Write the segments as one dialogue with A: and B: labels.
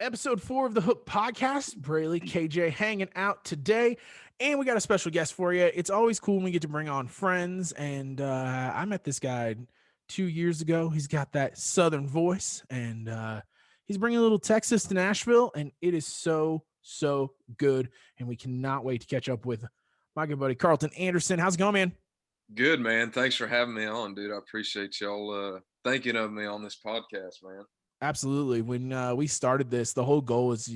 A: Episode 4 of the Hook Podcast. Braley, KJ hanging out today. And we got a special guest for you. It's always cool when we get to bring on friends. And I met this guy 2 years ago. He's got that Southern voice. And he's bringing a little Texas to Nashville. And it is so good. And we cannot wait to catch up with my good buddy, Carlton Anderson. How's it going, man?
B: Good, man. Thanks for having me on, dude. I appreciate y'all thinking of me on this podcast, man.
A: Absolutely. When we started this, the whole goal was,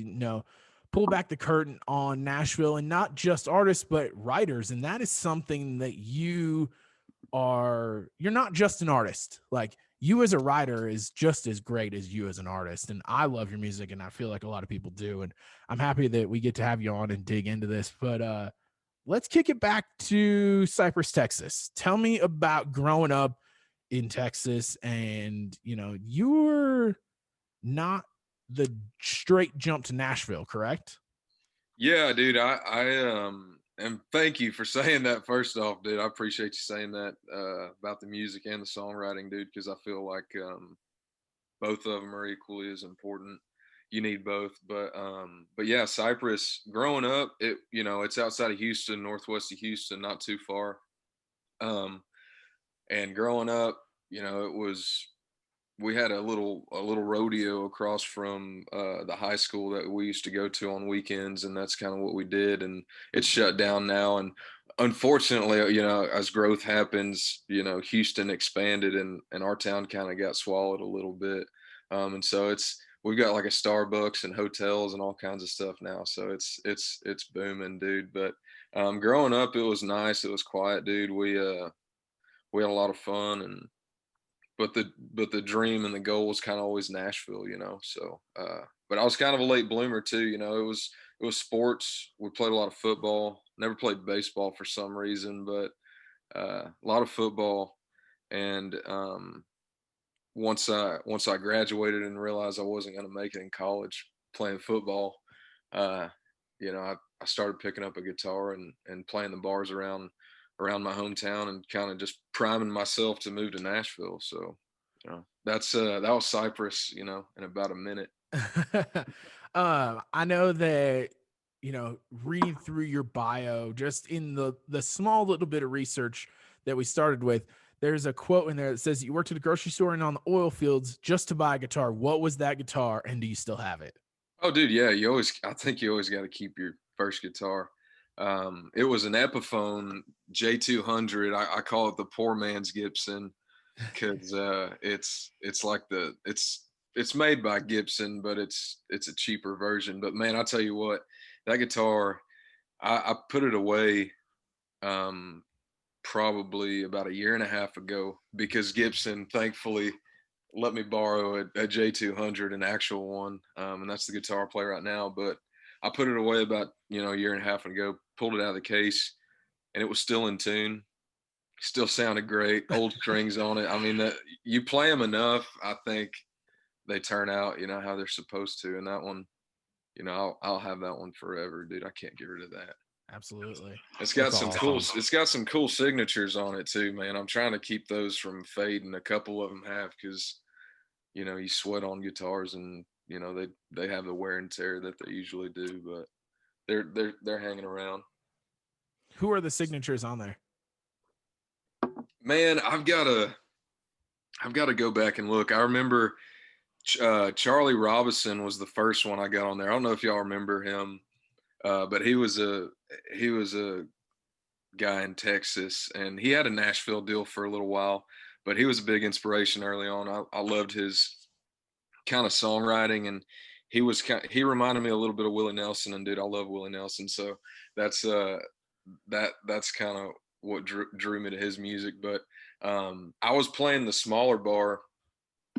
A: pull back the curtain on Nashville, and not just artists, but writers. And that is something that you're not just an artist. Like, you as a writer is just as great as you as an artist. And I love your music, and I feel like a lot of people do. And I'm happy that we get to have you on and dig into this. But let's kick it back to Cypress, Texas. Tell me about growing up in Texas. And, you're not the straight jump to Nashville, correct?
B: Yeah, dude. And thank you for saying that. First off, dude, I appreciate you saying that about the music and the songwriting, dude, because I feel like both of them are equally as important. You need both, but yeah, Cypress. Growing up, it's outside of Houston, northwest of Houston, not too far. And growing up, we had a little rodeo across from the high school that we used to go to on weekends, and that's kind of what we did. And it's shut down now. And unfortunately, as growth happens, Houston expanded, and our town kind of got swallowed a little bit. And so we've got like a Starbucks and hotels and all kinds of stuff now. So it's booming, dude. But growing up, it was nice. It was quiet, dude. We had a lot of fun, but the dream and the goal was kind of always Nashville, So, but I was kind of a late bloomer too. It was sports. We played a lot of football. Never played baseball for some reason, but a lot of football. And once I graduated and realized I wasn't going to make it in college playing football, I started picking up a guitar and playing the bars around my hometown, and kind of just priming myself to move to Nashville. So, that was Cypress, in about a minute.
A: I know that, reading through your bio, just in the small little bit of research that we started with, there's a quote in there that says you worked at a grocery store and on the oil fields just to buy a guitar. What was that guitar, and do you still have it?
B: Oh, dude, yeah. I think you always got to keep your first guitar. It was an Epiphone J200. I call it the poor man's Gibson, because it's like it's made by Gibson, but it's a cheaper version. But man, I tell you what, that guitar, I put it away probably about a year and a half ago, because Gibson thankfully let me borrow a J200, an actual one, and that's the guitar I play right now. But I put it away about a year and a half ago, pulled it out of the case, and it was still in tune. Still sounded great. Old strings on it. I mean, you play them enough, I think they turn out how they're supposed to. And that one, I'll have that one forever, dude. I can't get rid of that.
A: Absolutely.
B: It's got
A: That's
B: some
A: awesome.
B: it's got some cool signatures on it too, man. I'm trying to keep those from fading. A couple of them have, because you sweat on guitars, and they have the wear and tear that they usually do, but they're hanging around.
A: Who are the signatures on there?
B: Man, I've got to go back and look. I remember Charlie Robinson was the first one I got on there. I don't know if y'all remember him, but he was a guy in Texas, and he had a Nashville deal for a little while, but he was a big inspiration early on. I loved his kind of songwriting, and he reminded me a little bit of Willie Nelson, and dude, I love Willie Nelson. So that's that's kind of what drew me to his music. But I was playing the smaller bar.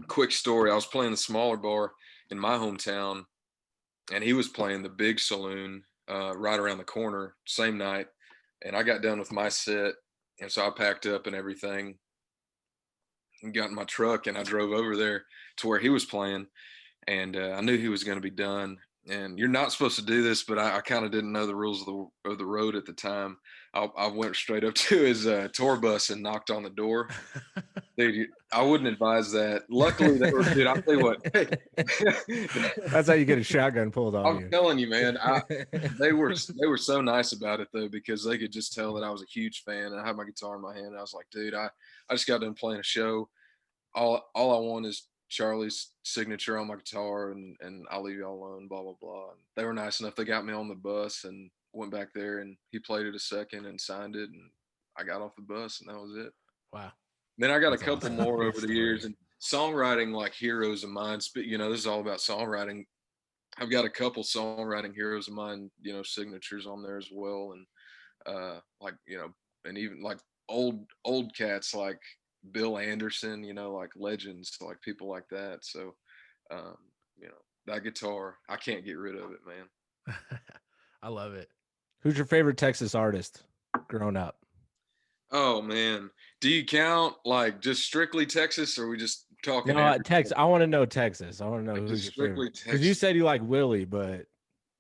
B: Quick story: I was playing the smaller bar in my hometown, and he was playing the big saloon right around the corner same night. And I got done with my set, and so I packed up and everything and got in my truck, and I drove over there to where he was playing. And I knew he was going to be done. And you're not supposed to do this, but I kind of didn't know the rules of the road at the time. I went straight up to his tour bus and knocked on the door. Dude, I wouldn't advise that. Luckily, they were, dude, I'll tell you what.
C: That's how you get a shotgun pulled on
B: I'm
C: you.
B: telling you, man. They were so nice about it though, because they could just tell that I was a huge fan. And I had my guitar in my hand. And I was like, dude, I just got done playing a show. All I want is Charlie's signature on my guitar, and I'll leave y'all alone. Blah blah blah. And they were nice enough. They got me on the bus and went back there, and he played it a second and signed it, and I got off the bus, and that was it.
A: Wow.
B: Then I got
C: That's
B: a couple
C: awesome.
B: more
C: Good
B: over the
C: story.
B: years, and songwriting like heroes of mine. You know, this is all about songwriting. I've got a couple songwriting heroes of mine, you know, signatures on there as well, and like, you know, and even like old cats like Bill Anderson, you know, like legends, like people like that. So, um, you know, that guitar, I can't get rid of it, man.
A: I love it.
C: Who's your favorite Texas artist growing up?
B: Oh man, do you count like just strictly Texas, or are we just talking
C: No,
B: every,
C: Texas. I want to know Texas. I want to know
B: like
C: who's
B: just
C: your
B: strictly
C: favorite. Because you
B: Texas?
C: said you like Willie, but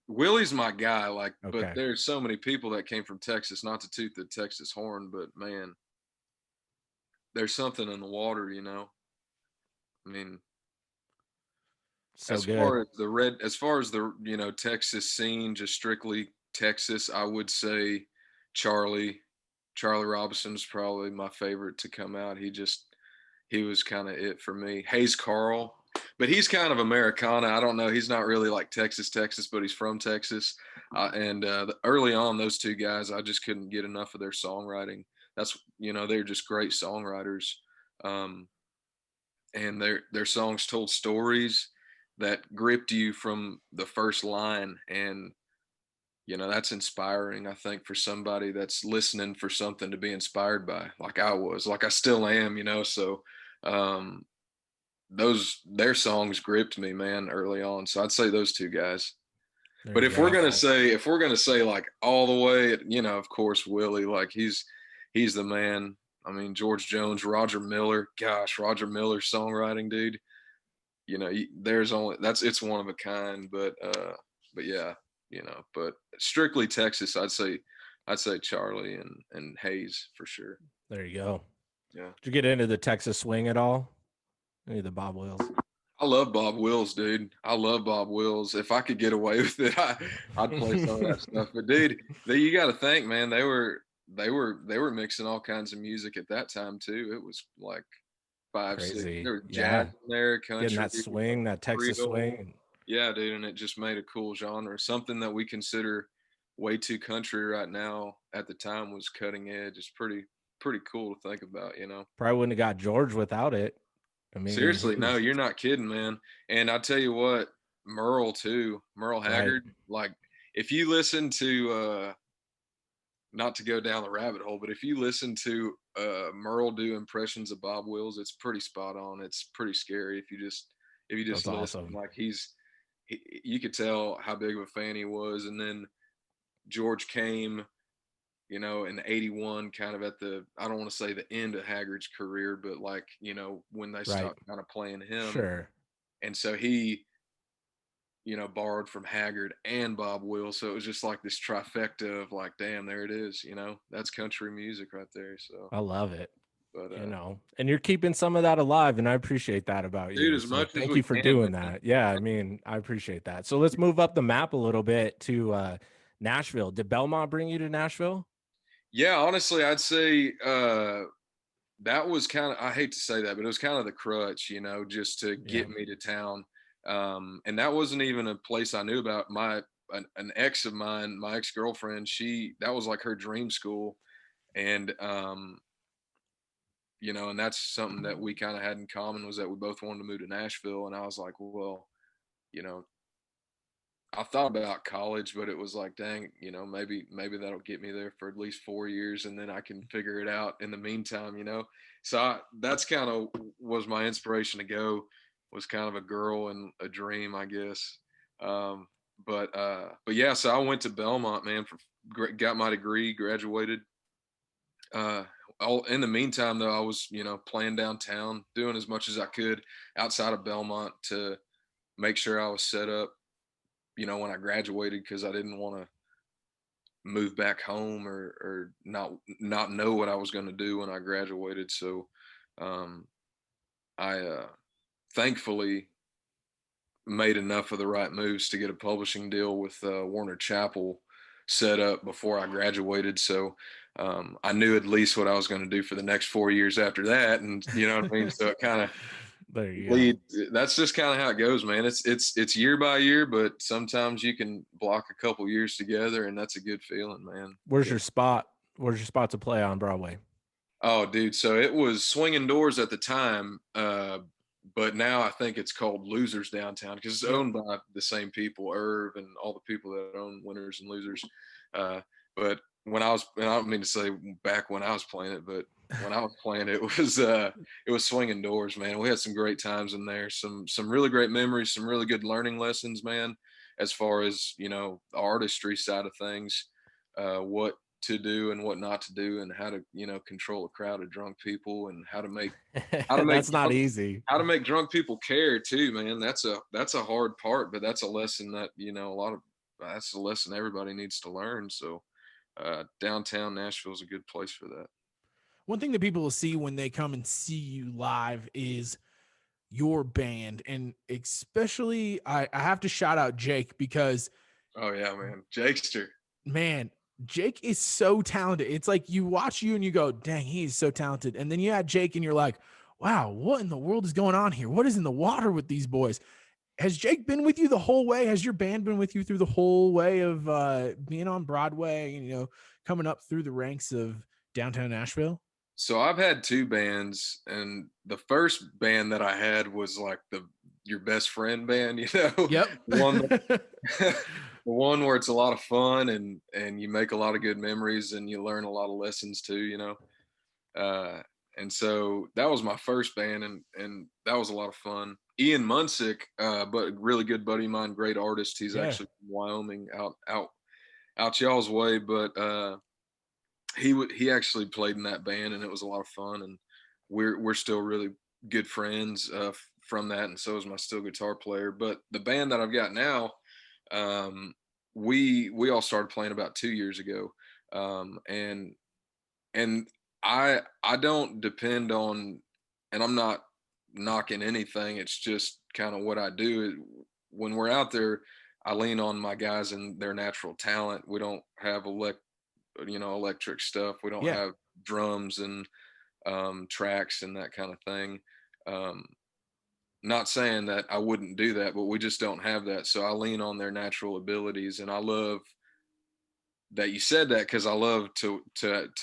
B: Willie's my guy, like, but
C: okay.
B: there's so many people that came from Texas, not to toot the Texas horn, but man, there's something in the water, you know. I mean,
C: So good.
B: as far as the, you know, Texas scene, just strictly Texas, I would say Charlie Charlie Robinson's probably my favorite to come out. He was kind of it for me. Hayes Carl, but he's kind of Americana. I don't know. He's not really like Texas, but he's from Texas. And early on, those two guys, I just couldn't get enough of their songwriting. That's, you know, they're just great songwriters. Um, and their songs told stories that gripped you from the first line. And you know, that's inspiring, I think, for somebody that's listening for something to be inspired by, like I was, like I still am, you know. So um those their songs gripped me, man, early on. So I'd say those two guys.
C: There
B: But
C: you go.
B: if we're gonna say like all the way, you know, of course Willie, like he's the man. I mean, George Jones, Roger Miller, gosh, Roger Miller's songwriting, dude. You know, there's only that's it's one of a kind, but yeah, you know, but strictly Texas, I'd say Charlie and Hayes for sure.
C: There you go.
B: Yeah.
C: Did you get into the Texas swing at all? Any of the Bob Wills?
B: I love Bob Wills, dude. I love Bob Wills. If I could get away with it, I'd play some of that stuff. But dude, you got to think, man, they were mixing all kinds of music at that time too. It was like five, six.
C: Crazy.
B: There was
C: Yeah.
B: jazz in there,
C: Getting
B: country,
C: that swing, that Texas
B: Creole.
C: swing.
B: Yeah, dude, and it just made a cool genre. Something that we consider way too country right now at the time was cutting edge. It's pretty cool to think about, you know.
C: Probably wouldn't have got George without it. I mean,
B: Seriously, no, you're not kidding, man. And I tell you what, Merle too, Merle
C: right.
B: Haggard, like if you listen to not to go down the rabbit hole, but if you listen to Merle do impressions of Bob Wills, it's pretty spot on. It's pretty scary if you just
C: That's
B: listen.
C: awesome.
B: Like you could tell how big of a fan he was. And then George came, you know, in '81, kind of at the, I don't want to say the end of Haggard's career, but like, you know, when they
C: Right.
B: stopped kind of playing him.
C: Sure.
B: And so he, you know, borrowed from Haggard and Bob Wills. So it was just like this trifecta of like, damn, there it is, you know, that's country music right there. So,
C: I love it.
B: but,
C: You know, and you're keeping some of that alive, and I appreciate that about
B: dude,
C: you.
B: as
C: So
B: much as
C: thank
B: we
C: you for
B: can,
C: doing
B: man.
C: that. Yeah, I mean, I appreciate that. So let's move up the map a little bit to Nashville. Did Belmont bring you to Nashville?
B: Yeah, honestly, I'd say that was kind of, I hate to say that, but it was kind of the crutch, you know, just to
C: Yeah.
B: get me to town. And that wasn't even a place I knew about. An ex of mine, my ex-girlfriend, that was like her dream school. And, you know, and that's something that we kind of had in common, was that we both wanted to move to Nashville. And I was like, well, you know, I thought about college, but it was like, dang, you know, maybe that'll get me there for at least 4 years, and then I can figure it out in the meantime, you know. So that's kind of was my inspiration to go. Was kind of a girl and a dream, I guess. Um, but yeah, so I went to Belmont, man. Got my degree, graduated. All in the meantime, though, I was, you know, playing downtown, doing as much as I could outside of Belmont to make sure I was set up, you know, when I graduated, because I didn't want to move back home or not know what I was going to do when I graduated. So I thankfully made enough of the right moves to get a publishing deal with Warner Chappell set up before I graduated. So I knew at least what I was going to do for the next 4 years after that. And you know what I mean? So it kind of
C: There you
B: lead.
C: go.
B: That's just kind of how it goes, man. It's year by year, but sometimes you can block a couple years together, and that's a good feeling, man.
C: Where's your spot? Where's your spot to play on Broadway?
B: Oh, dude. So it was Swinging Doors at the time, but now I think it's called Losers Downtown because it's owned by the same people, Irv, and all the people that own Winners and Losers. But when I don't mean to say back when I was playing it, but when I was playing it was Swinging Doors, man. We had some great times in there, some really great memories, some really good learning lessons, man. As far as the artistry side of things, what to do and what not to do, and how to control a crowd of drunk people, and how to make
C: That's not easy.
B: how to make drunk people care too, man. That's a hard part, but that's a lesson that that's a lesson everybody needs to learn. So downtown Nashville is a good place for that.
A: One thing that people will see when they come and see you live is your band, and especially I have to shout out Jake because
B: oh yeah, man, Jakester,
A: man, Jake is so talented. It's like you watch you and you go, dang, he's so talented. And then you add Jake and you're like, wow, what in the world is going on here? What is in the water with these boys? Has Jake been with you the whole way? Has your band been with you through the whole way of being on Broadway and, coming up through the ranks of downtown Nashville?
B: So I've had two bands, and the first band that I had was like your best friend band,
A: Yep.
B: the one where it's a lot of fun and you make a lot of good memories and you learn a lot of lessons too. And so that was my first band, and that was a lot of fun. Ian Munsick, but a really good buddy of mine, great artist. He's actually from Wyoming, out y'all's way, but he actually played in that band, and it was a lot of fun, and we're still really good friends from that, and so is my steel guitar player. But the band that I've got now, we all started playing about 2 years ago, and I don't depend on, and I'm not knocking anything, it's just kind of what I do. When we're out there, I lean on my guys and their natural talent. We don't have electric stuff. We don't have drums and tracks and that kind of thing. Not saying that I wouldn't do that, but we just don't have that. So I lean on their natural abilities, and I love that you said that, because I love to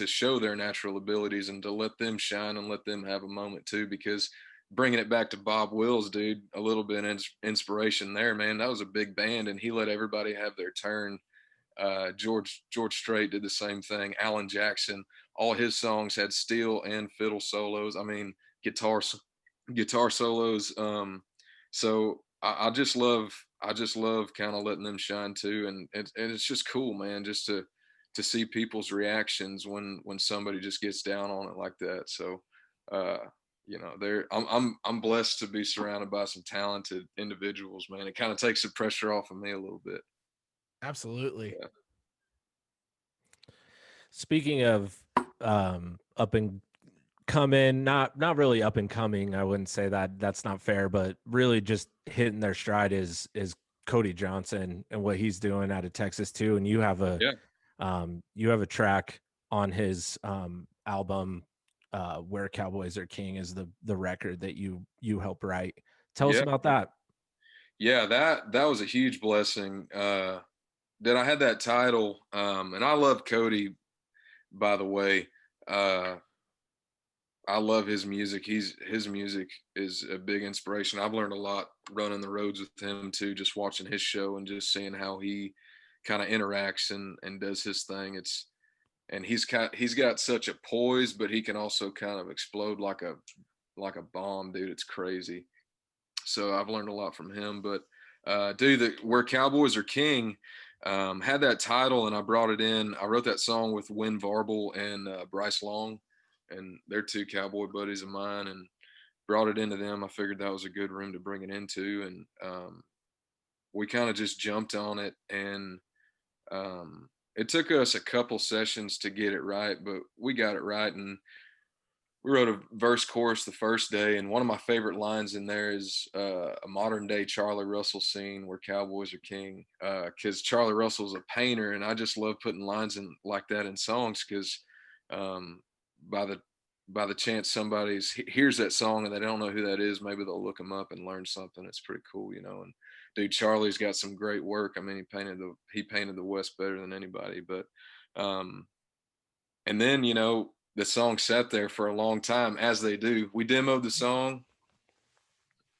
B: show their natural abilities and to let them shine and let them have a moment too. Because bringing it back to Bob Wills, dude, a little bit of inspiration there, man. That was a big band, and he let everybody have their turn. George Strait did the same thing. Alan Jackson, all his songs had steel and fiddle solos. I mean, guitar solos. So I just love kind of letting them shine too, and it's just cool, man, just to see people's reactions when somebody just gets down on it like that. So I'm blessed to be surrounded by some talented individuals, man. It kind of takes the pressure off of me a little bit.
A: Absolutely.
B: Yeah.
C: Speaking of up and coming, not really up and coming, I wouldn't say that, that's not fair, but really just hitting their stride is Cody Johnson and what he's doing out of Texas too. And you have a track on his album, Where Cowboys Are King, is the record that you helped write. Tell us about that.
B: Yeah, that was a huge blessing. That I had that title, and I love Cody, by the way. I love his music. His music is a big inspiration. I've learned a lot running the roads with him too, just watching his show and just seeing how he kind of interacts and does his thing. He's got such a poise, but he can also kind of explode like a bomb, dude. It's crazy. So I've learned a lot from him. But dude, Where Cowboys Are King had that title, and I brought it in. I wrote that song with Win Varble and Bryce Long, and they're two cowboy buddies of mine, and brought it into them. I figured that was a good room to bring it into, and we kind of just jumped on it, and it took us a couple sessions to get it right, but we got it right. And we wrote a verse chorus the first day, and one of my favorite lines in there is a modern day Charlie Russell scene where cowboys are king. Because Charlie Russell's a painter, and I just love putting lines in like that in songs. Because um, by the chance somebody hears that song and they don't know who that is, maybe they'll look him up and learn something. It's pretty cool, you know. And dude, Charlie's got some great work. I mean, he painted the West better than anybody. But and then, you know, the song sat there for a long time, as they do. We demoed the song.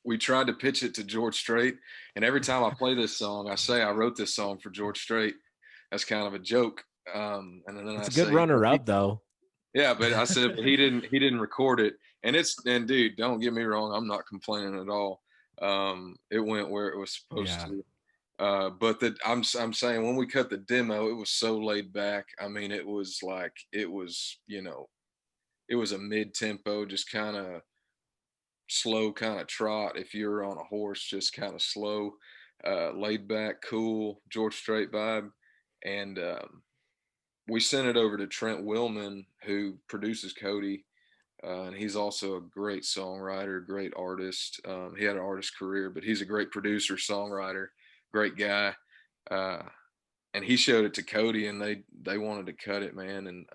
B: We tried to pitch it to George Strait. And every time I play this song, I say I wrote this song for George Strait. That's kind of a joke. And then
C: It's
B: I
C: a good
B: say,
C: runner up though.
B: yeah, but I said, but he didn't record it. And dude, don't get me wrong, I'm not complaining at all. It went where it was supposed
C: Yeah.
B: to. But I'm saying when we cut the demo, it was so laid back. I mean, it was like you know, it was a mid tempo, just kind of slow, kind of trot. If you're on a horse, just kind of slow, laid back, cool George Strait vibe. And we sent it over to Trent Willman, who produces Cody. And he's also a great songwriter, great artist. He had an artist career, but he's a great producer, songwriter, great guy. Uh, and he showed it to Cody, and they wanted to cut it, man. And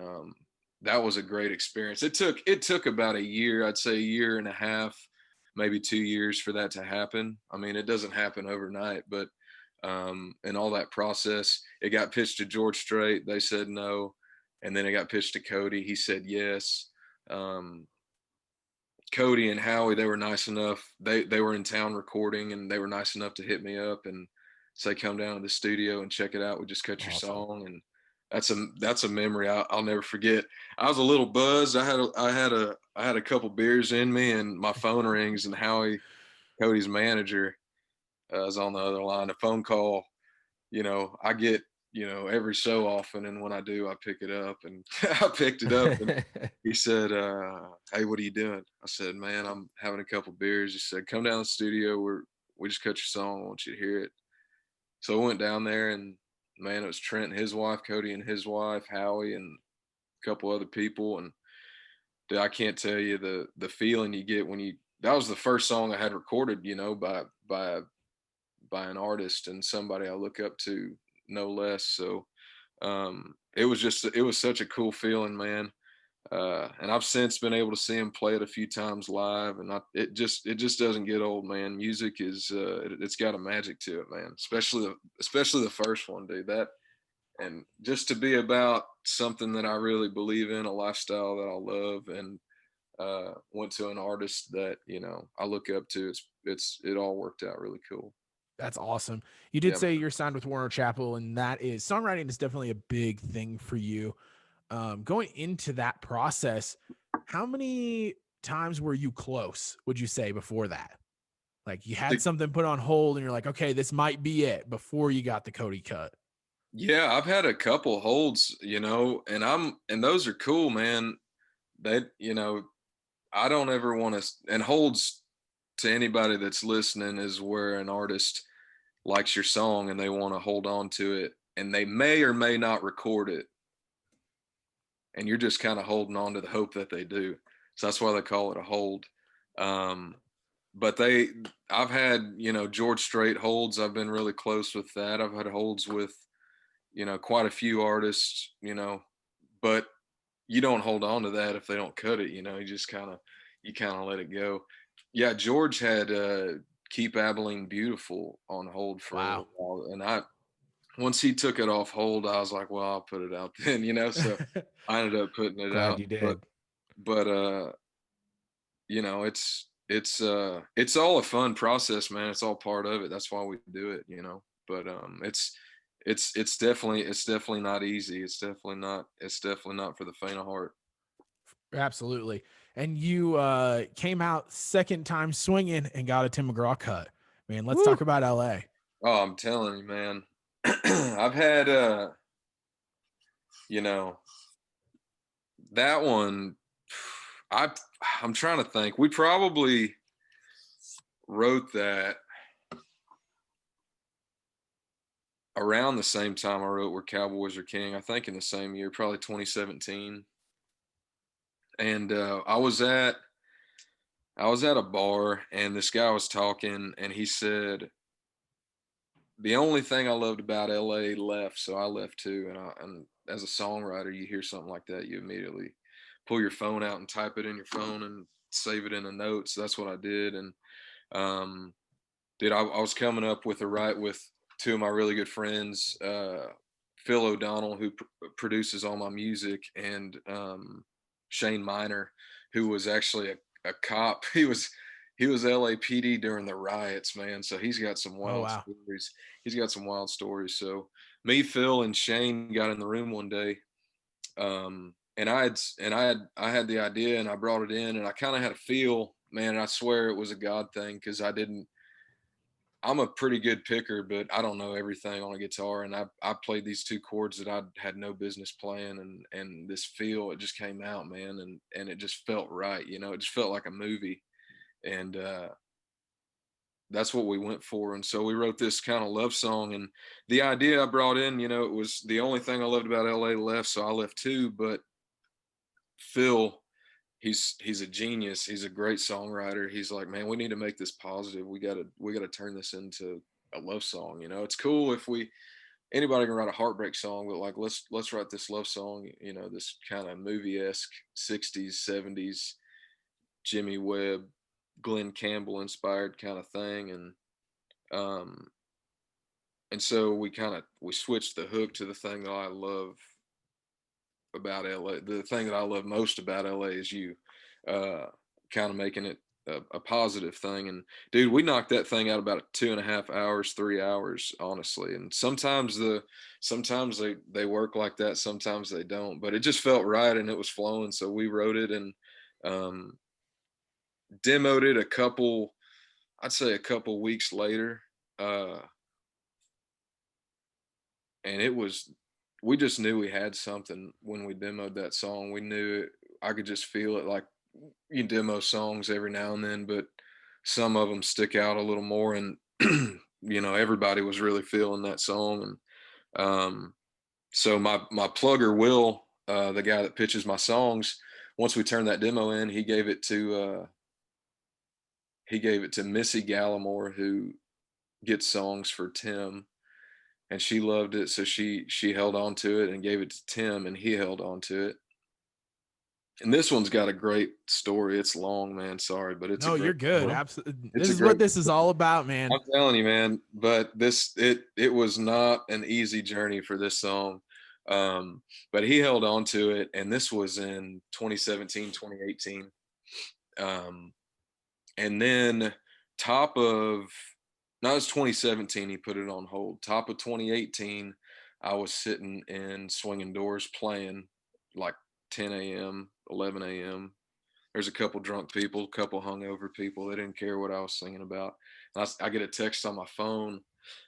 B: that was a great experience. It took about a year, I'd say a year and a half, maybe 2 years for that to happen. I mean, it doesn't happen overnight, but and all that process, it got pitched to George Strait. They said no, and then it got pitched to Cody. He said yes. Um, Cody and Howie, they were nice enough. They were in town recording, and they were nice enough to hit me up and say, "Come down to the studio and check it out. We just cut your
C: Awesome.
B: song." And that's a memory I'll never forget. I was a little buzzed. I had a couple beers in me, and my phone rings, and Howie, Cody's manager, is on the other line. A phone call, you know, I get, you know, every so often, and when I do, I pick it up, and I picked it up, and he said, "Hey, what are you doing?" I said, "Man, I'm having a couple beers." He said, "Come down to the studio. We just cut your song. I want you to hear it." So I went down there, and man, it was Trent and his wife, Cody and his wife, Howie, and a couple other people. And dude, I can't tell you the feeling you get when you. That was the first song I had recorded, you know, by an artist and somebody I look up to, no less. So it was such a cool feeling, man. And I've since been able to see him play it a few times live, and it just doesn't get old, man. Music is it's got a magic to it, man. Especially the first one, dude. That, and just to be about something that I really believe in, a lifestyle that I love, and went to an artist that, you know, I look up to. It all worked out really cool.
A: That's awesome. You did say you're signed with Warner Chappell, and that is songwriting is definitely a big thing for you. Going into that process, how many times were you close, would you say, before that? Like you had something put on hold and you're like, okay, this might be it, before you got the Cody cut?
B: Yeah, I've had a couple holds, you know, and those are cool, man. That, you know, I don't ever want to, and holds to anybody that's listening is where an artist likes your song and they want to hold on to it, and they may or may not record it, and you're just kind of holding on to the hope that they do. So that's why they call it a hold. But I've had, you know, George Strait holds. I've been really close with that. I've had holds with, you know, quite a few artists, you know, but you don't hold on to that if they don't cut it, you know. You kind of let it go. Yeah, George had Keep Abilene Beautiful on hold for a little while, and once he took it off hold, I was like, well, I'll put it out then, you know. So I ended up putting it
C: Glad
B: out.
C: you did.
B: But you know, it's all a fun process, man. It's all part of it. That's why we do it, you know. But it's definitely not easy. It's definitely not for the faint of heart.
A: Absolutely. And you came out second time swinging and got a Tim McGraw cut. Man, let's talk about LA.
B: Oh, I'm telling you, man. I've had you know, that one, I'm trying to think. We probably wrote that around the same time I wrote Where Cowboys Are King. I think in the same year, probably 2017. And I was at a bar, and this guy was talking, and he said, the only thing I loved about LA left, so I left too. And as a songwriter, you hear something like that, you immediately pull your phone out and type it in your phone and save it in a note. So that's what I did. And um, I was coming up with a write with two of my really good friends, Phil O'Donnell, who produces all my music, and Shane Miner, who was actually a cop. He was LAPD during the riots, man. So he's got some
A: Oh
B: wild
A: wow.
B: stories. He's got some wild stories. So me, Phil, and Shane got in the room one day, and I had the idea, and I brought it in, and I kind of had a feel, man. And I swear it was a God thing, because I'm a pretty good picker, but I don't know everything on a guitar. And I played these two chords that I had no business playing, and this feel, it just came out, man, and it just felt right. You know, it just felt like a movie, and that's what we went for. And so we wrote this kind of love song, and the idea I brought in, you know, it was the only thing I loved about LA left, so I left too. But Phil, he's a genius. He's a great songwriter. He's like, man, we need to make this positive. We gotta turn this into a love song. You know, it's cool if anybody can write a heartbreak song, but like let's write this love song. You know, this kind of movie-esque 60s, 70s Jimmy Webb, Glenn Campbell inspired kind of thing. Um and so we switched the hook to the thing that I love about LA. The thing that I love most about LA is you, uh, kind of making it a positive thing. And dude, we knocked that thing out about 2.5 hours, 3 hours, honestly. And sometimes they work like that, sometimes they don't. But it just felt right, and it was flowing. So we wrote it, and um, demoed it I'd say a couple weeks later. Uh, and it was we just knew we had something when we demoed that song. We knew it. I could just feel it. Like, you demo songs every now and then, but some of them stick out a little more. And you know, everybody was really feeling that song. And so my plugger Will, the guy that pitches my songs, once we turned that demo in, he gave it to Missy Gallimore, who gets songs for Tim, and she loved it. So she held on to it and gave it to Tim, and he held on to it. And this one's got a great story. It's long, man. Sorry, but it's a
A: No, you're
B: great
A: good.
B: story.
A: Absolutely.
B: It's
A: This
B: a
A: is what
B: great
A: this is
B: story.
A: all about, man.
B: I'm telling you, man. But it was not an easy journey for this song. But he held on to it, and this was in 2017, 2018. Um, and then top of no, it was 2017. He put it on hold. Top of 2018, I was sitting in Swinging Doors playing like 10 a.m., 11 a.m. There's a couple drunk people, a couple hungover people. They didn't care what I was singing about. And I get a text on my phone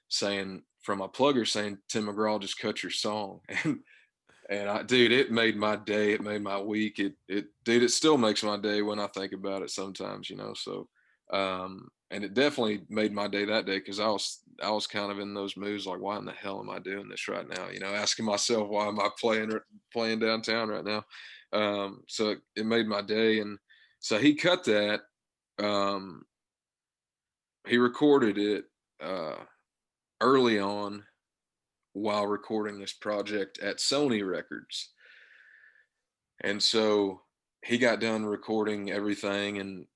B: saying, from my plugger, saying, Tim McGraw just cut your song. Dude, it made my day. It made my week. Dude, it still makes my day when I think about it sometimes, you know. So, and it definitely made my day that day, because I was kind of in those moods, like, why in the hell am I doing this right now? You know, asking myself, why am I playing downtown right now? So it made my day, and so he cut that. Um, he recorded it early on while recording this project at Sony Records. And so he got done recording everything, and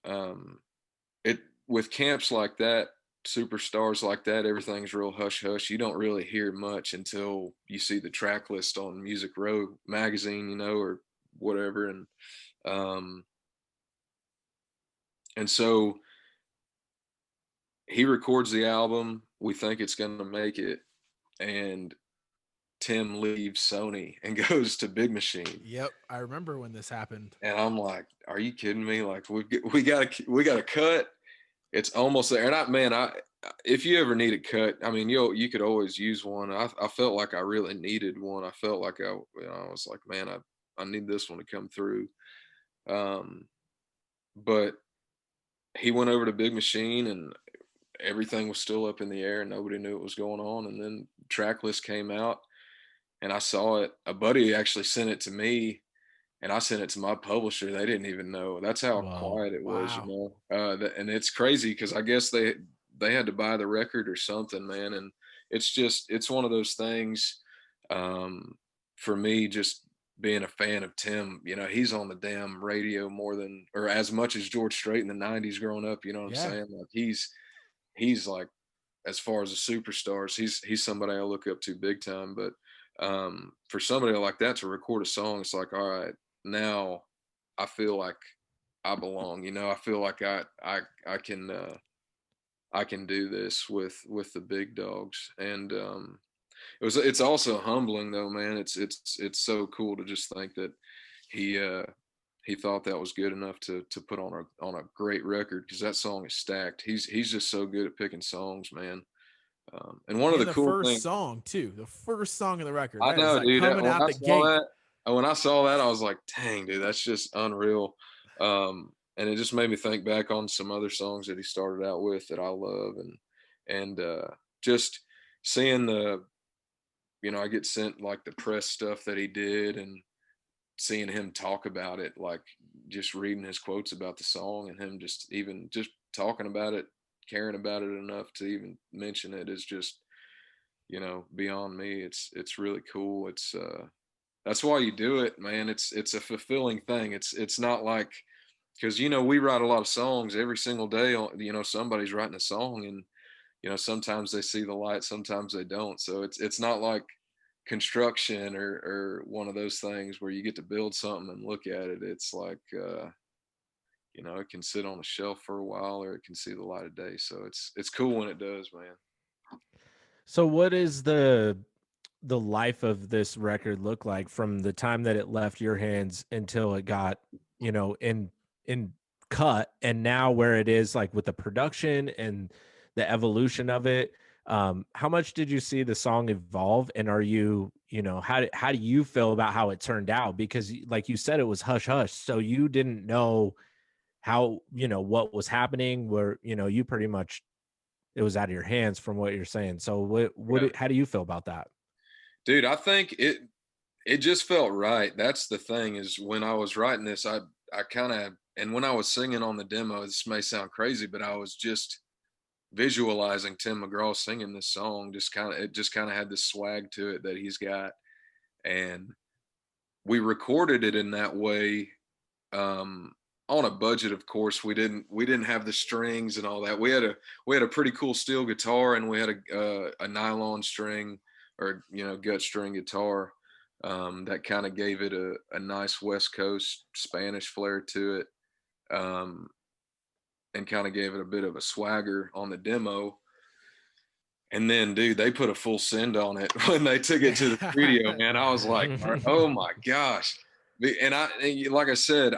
B: it with camps like that, superstars like that, everything's real hush hush. You don't really hear much until you see the track list on Music Row magazine, you know, or whatever. Um, and so he records the album. We think it's going to make it, and Tim leaves Sony and goes to Big Machine.
A: Yep, I remember when this happened.
B: And I'm like, are you kidding me? Like, we got a cut. It's almost there. And if you ever need a cut, I mean, you could always use one. I felt like I really needed one. I felt like I was like, man, I need this one to come through. But he went over to Big Machine, and everything was still up in the air, and nobody knew what was going on. And then track list came out, and I saw it. A buddy actually sent it to me, and I sent it to my publisher. They didn't even know. That's how
C: Whoa.
B: quiet it was, you
A: Wow.
B: know. And it's crazy because I guess they had to buy the record or something, man. And it's one of those things. Um, for me, just being a fan of Tim, you know, he's on the damn radio more than or as much as George Strait in the '90s growing up. You know what I'm
A: Yeah.
B: saying? Like he's like, as far as the superstars, he's somebody I look up to big time. But for somebody like that to record a song, it's like, all right, now I feel like I belong. You know, I feel like I can do this with the big dogs. And it's also humbling though, man. It's so cool to just think that he uh he thought that was good enough to put on a great record, because that song is stacked. He's just so good at picking songs, man. And one of
A: And
B: the
A: the
B: cool
A: first
B: things,
A: song too, the first song of the record,
B: I
A: that is
B: know,
A: like
B: dude.
A: coming out the gate.
B: When I saw that, I was like, dang, dude, that's just unreal. And it just made me think back on some other songs that he started out with that I love, and just seeing I get sent like the press stuff that he did, and seeing him talk about it, like just reading his quotes about the song, and him just even just talking about it, caring about it enough to even mention it is just, beyond me. It's really cool. It's that's why you do it, man. It's a fulfilling thing. It's not like, because we write a lot of songs every single day. Somebody's writing a song, and sometimes they see the light, sometimes they don't. So it's not like construction or one of those things where you get to build something and look at it. It's like it can sit on a shelf for a while, or it can see the light of day. So it's cool when it does, man.
C: So what is the life of this record look like from the time that it left your hands until it got, in cut, and now where it is, like with the production and the evolution of it? How much did you see the song evolve, and are you, how do you feel about how it turned out? Because like you said, it was hush hush, so you didn't know how, what was happening, where, you pretty much, it was out of your hands from what you're saying. So
B: Yeah.
C: how do you feel about that?
B: Dude, I think it just felt right. That's the thing, is when I was writing this, I kind of, and when I was singing on the demo, this may sound crazy, but I was just visualizing Tim McGraw singing this song. It just kind of had this swag to it that he's got, and we recorded it in that way. On a budget, of course. We didn't have the strings and all that. We had a pretty cool steel guitar, and we had a nylon string, or gut string guitar, that kind of gave it a nice West Coast Spanish flair to it, and kind of gave it a bit of a swagger on the demo. And then, dude, they put a full send on it when they took it to the studio, man. I was like, oh my gosh. Like I said,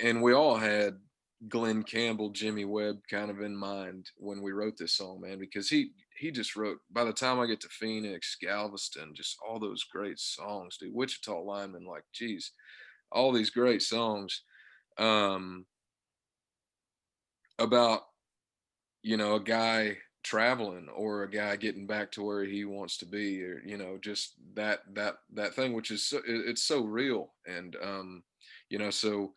B: and we all had Glenn Campbell, Jimmy Webb kind of in mind when we wrote this song, man, because he just wrote, by the time I get to Phoenix, Galveston, just all those great songs, dude. Wichita Lineman, like, geez, all these great songs, about a guy traveling, or a guy getting back to where he wants to be, or just that thing, which is it's so real. And so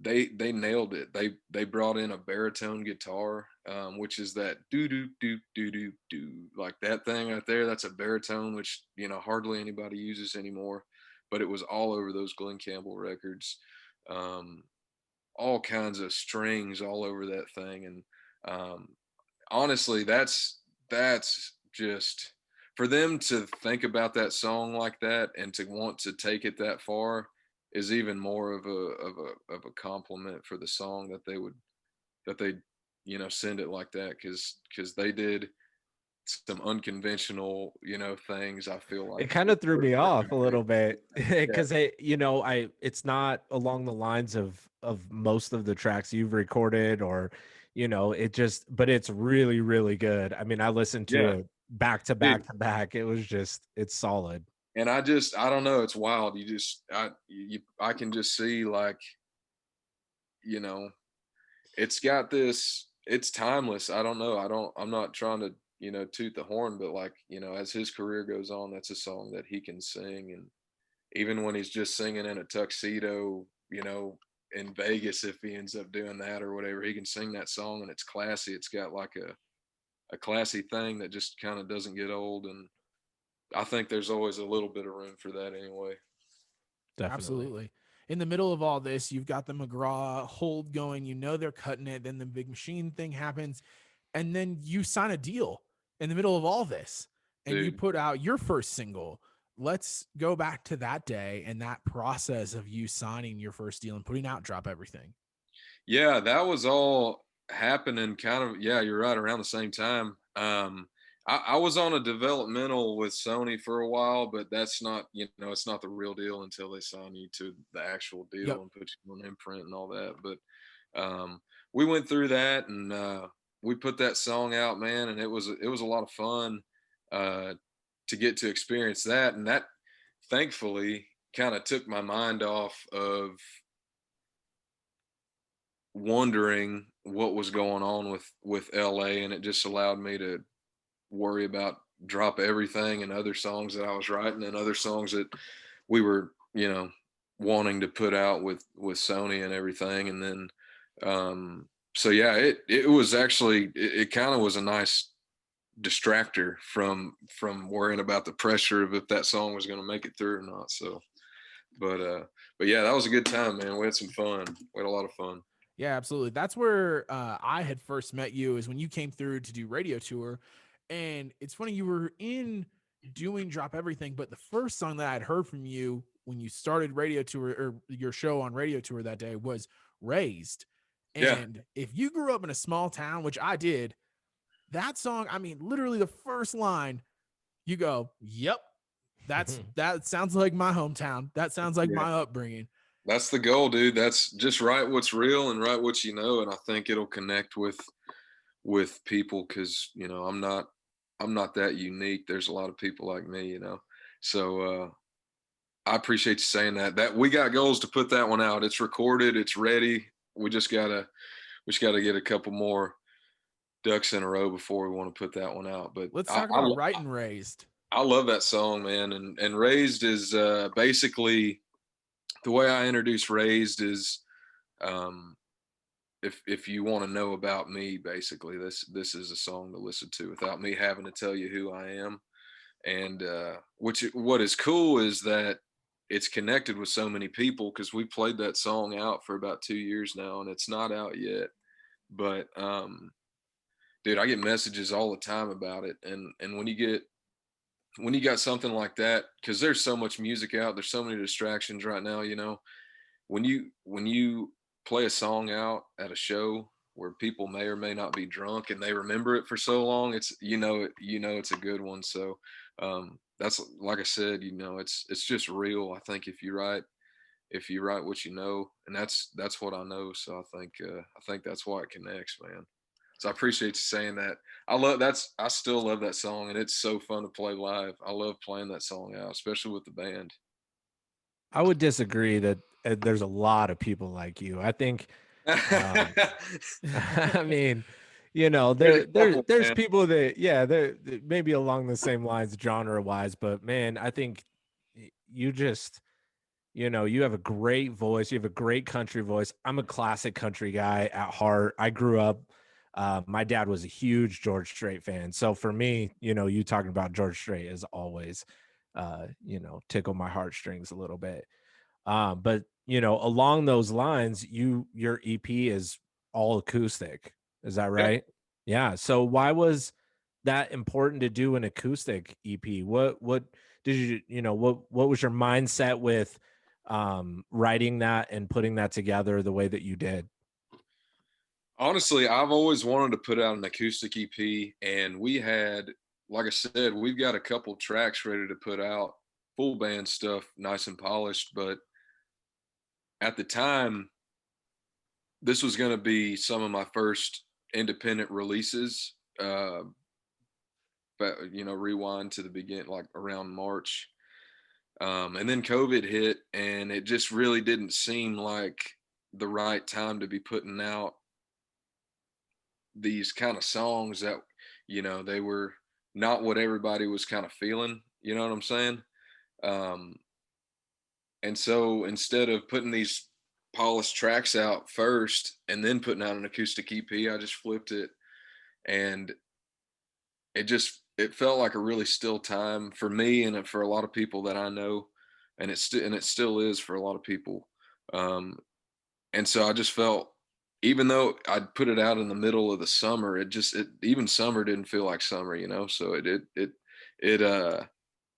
B: they nailed it. They brought in a baritone guitar, which is that do do do do do do, like that thing right there. That's a baritone, which hardly anybody uses anymore, but it was all over those Glenn Campbell records. All kinds of strings all over that thing. And honestly, that's just, for them to think about that song like that and to want to take it that far is even more of a compliment for the song, that they send it like that, because they did some unconventional things, I feel
C: It
B: like,
C: kind of threw me
B: for
C: off a
B: country.
C: little bit
B: Yeah,
C: because it's not along the lines of most of the tracks you've recorded, or it just, but it's really, really good. I mean, I listened to
B: yeah,
C: it back to
B: dude.
C: back to back. It was just, it's solid.
B: And I don't know, it's wild. I can just see, like, you know it's got this, it's timeless. I don't know, I'm not trying to toot the horn, but, like, as his career goes on, that's a song that he can sing, and even when he's just singing in a tuxedo, in Vegas, if he ends up doing that or whatever, he can sing that song and it's classy. It's got like a classy thing that just kind of doesn't get old. And I think there's always a little bit of room for that anyway.
C: Definitely.
A: Absolutely. In the middle of all this, you've got the McGraw hold going. They're cutting it. Then the Big Machine thing happens. And then you sign a deal in the middle of all this. And you
B: Dude.
A: put out your first single. Let's go back to that day and that process of you signing your first deal and putting out Drop Everything.
B: Yeah, that was all happening kind of, yeah, you're right, around the same time. I was on a developmental with Sony for a while, but that's not, it's not the real deal until they sign you to the actual deal
A: Yep.
B: and put you on imprint and all that. But we went through that and we put that song out, man, and it was a lot of fun to get to experience that. And that thankfully kind of took my mind off of wondering what was going on with LA, and it just allowed me to worry about Drop Everything and other songs that I was writing and other songs that we were wanting to put out with Sony and everything. And then so yeah, it was actually it kind of was a nice distractor from worrying about the pressure of if that song was going to make it through or not. So but yeah, that was a good time, man. We had some fun. We had a lot of fun.
A: Yeah, absolutely. That's where I had first met you, is when you came through to do radio tour. And it's funny, you were in doing Drop Everything, but the first song that I'd heard from you when you started radio tour, or your show on radio tour that day, was Raised. And if you grew up in a small town, which I did, that song, I mean, literally the first line, you go, yep, that sounds like my hometown. That sounds like my upbringing.
B: That's the goal, dude. That's just write what's real and write what you know, and I think it'll connect with people, because I'm not that unique. There's a lot of people like me, So I appreciate you saying that. That we got goals to put that one out. It's recorded. It's ready. We just gotta get a couple more ducks in a row before we want to put that one out. But
A: let's talk about writing Raised.
B: I love that song, man. And Raised is basically, the way I introduce Raised is, if you want to know about me, basically this is a song to listen to without me having to tell you who I am. And what is cool is that it's connected with so many people, because we played that song out for about 2 years now and it's not out yet. But dude, I get messages all the time about it. And when you got something like that, because there's so much music out, there's so many distractions right now, when you play a song out at a show where people may or may not be drunk and they remember it for so long, it's it's a good one. So that's, like I said, it's just real. I think if you write what you know, and that's what I know. So I think that's why it connects, man. So I appreciate you saying that. I still love that song, and it's so fun to play live. I love playing that song out, especially with the band.
C: I would disagree that there's a lot of people like you. I think, I mean, there's people that, they're maybe along the same lines genre wise, but man, I think you just, you have a great voice. You have a great country voice. I'm a classic country guy at heart. I grew up, my dad was a huge George Strait fan. So for me, you talking about George Strait is always, tickle my heartstrings a little bit. But along those lines, your EP is all acoustic. Is that right? Yeah. So why was that important to do an acoustic EP? What did what was your mindset with writing that and putting that together the way that you did?
B: Honestly, I've always wanted to put out an acoustic EP, and we had, like I said, we've got a couple tracks ready to put out, full band stuff, nice and polished. But at the time, this was going to be some of my first independent releases. But rewind to the beginning, like around March, and then COVID hit, and it just really didn't seem like the right time to be putting out these kind of songs that they were not what everybody was kind of feeling. You know what I'm saying? And so instead of putting these polished tracks out first and then putting out an acoustic EP, I just flipped it, and it felt like a really still time for me and for a lot of people that I know, and it still is for a lot of people. Um, and so I just felt, even though I'd put it out in the middle of the summer, it even summer didn't feel like summer, you know. So it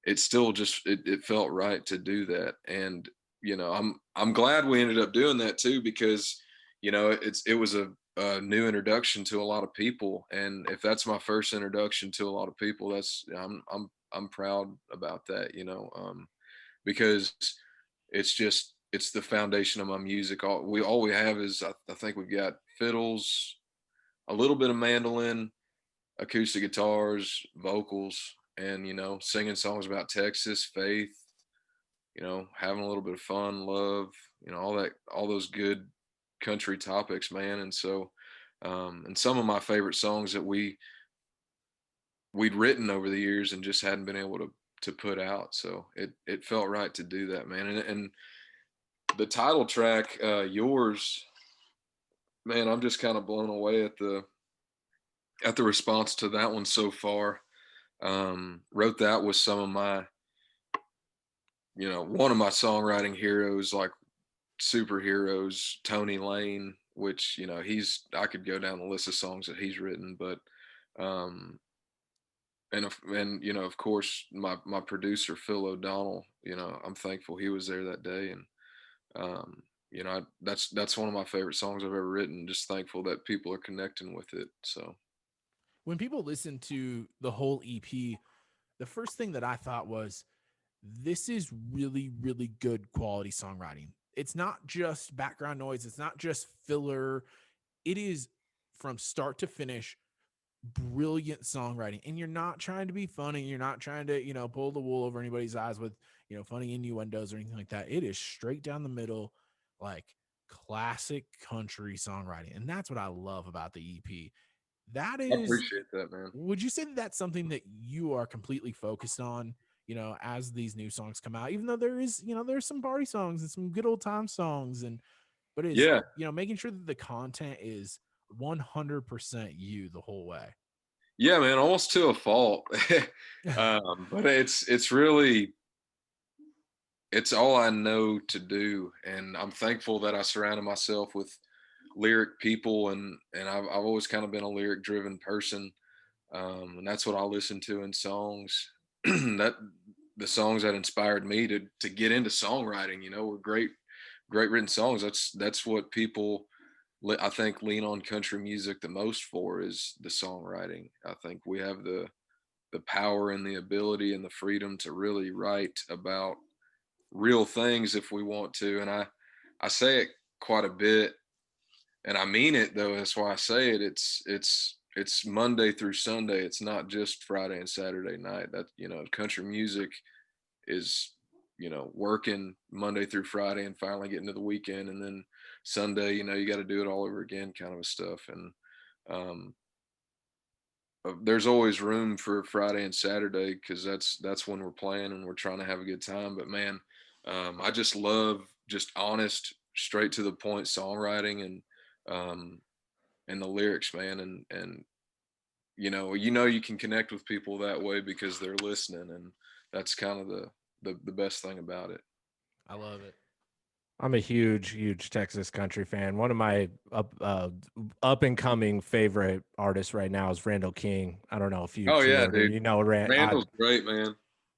B: it still just it felt right to do that. And you know, I'm glad we ended up doing that too, because you know, it was a new introduction to a lot of people, and if that's my first introduction to a lot of people, that's I'm proud about that, you know. Because it's the foundation of my music. All we have is I think we've got fiddles, a little bit of mandolin, acoustic guitars, vocals, and you know, singing songs about Texas, faith, you know, having a little bit of fun, love, you know, all those good country topics, man. And so, and some of my favorite songs that we'd written over the years and just hadn't been able to put out. So it felt right to do that, man. And the title track, yours, man, I'm just kind of blown away at the response to that one so far. Wrote that with some of my, you know, one of my songwriting heroes, like superheroes, Tony Lane, which, you know, I could go down the list of songs that he's written, but um and you know, of course, my producer Phil O'Donnell, you know, I'm thankful he was there that day. And you know, that's one of my favorite songs I've ever written. Just thankful that people are connecting with it. So
A: When people listen to the whole EP, the first thing that I thought was, this is really, really good quality songwriting. It's not just background noise. It's not just filler. It is from start to finish, brilliant songwriting. And you're not trying to be funny. You're not trying to, you know, pull the wool over anybody's eyes with, you know, funny innuendos or anything like that. It is straight down the middle, like classic country songwriting. And that's what I love about the EP. That
B: I
A: is,
B: appreciate that, man.
A: would you say that that's something that you are completely focused on, you know, as these new songs come out, even though there is, you know, there's some party songs and some good old time songs, and, but is,
B: Yeah,
A: you know, making sure that the content is 100% you the whole way?
B: yeah, man, almost to a fault. But it's really, it's all I know to do, and I'm thankful that I surrounded myself with lyric people, and I've always kind of been a lyric driven person. And that's what I listen to in songs. That the songs that inspired me to get into songwriting, you know, were great written songs. That's what people, I think, lean on country music the most for, is the songwriting. I think we have the power and the ability and the freedom to really write about real things if we want to. And I say it quite a bit, and I mean it though. That's why I say it. It's Monday through Sunday. It's not just Friday and Saturday night. That, you know, country music is, you know, working Monday through Friday and finally getting to the weekend, and then Sunday, you know, you got to do it all over again, kind of stuff. And um, there's always room for Friday and Saturday, because that's when we're playing and we're trying to have a good time. But man, I just love just honest, straight to the point songwriting, um, and the lyrics, man. And you know, you can connect with people that way because they're listening, and that's kind of the best thing about it.
A: I love it.
C: I'm a huge Texas country fan. One of my up and coming favorite artists right now is Randall King. I don't know if you've
B: Oh yeah,
C: heard him.
B: dude.
C: You know,
B: Randall's great, man.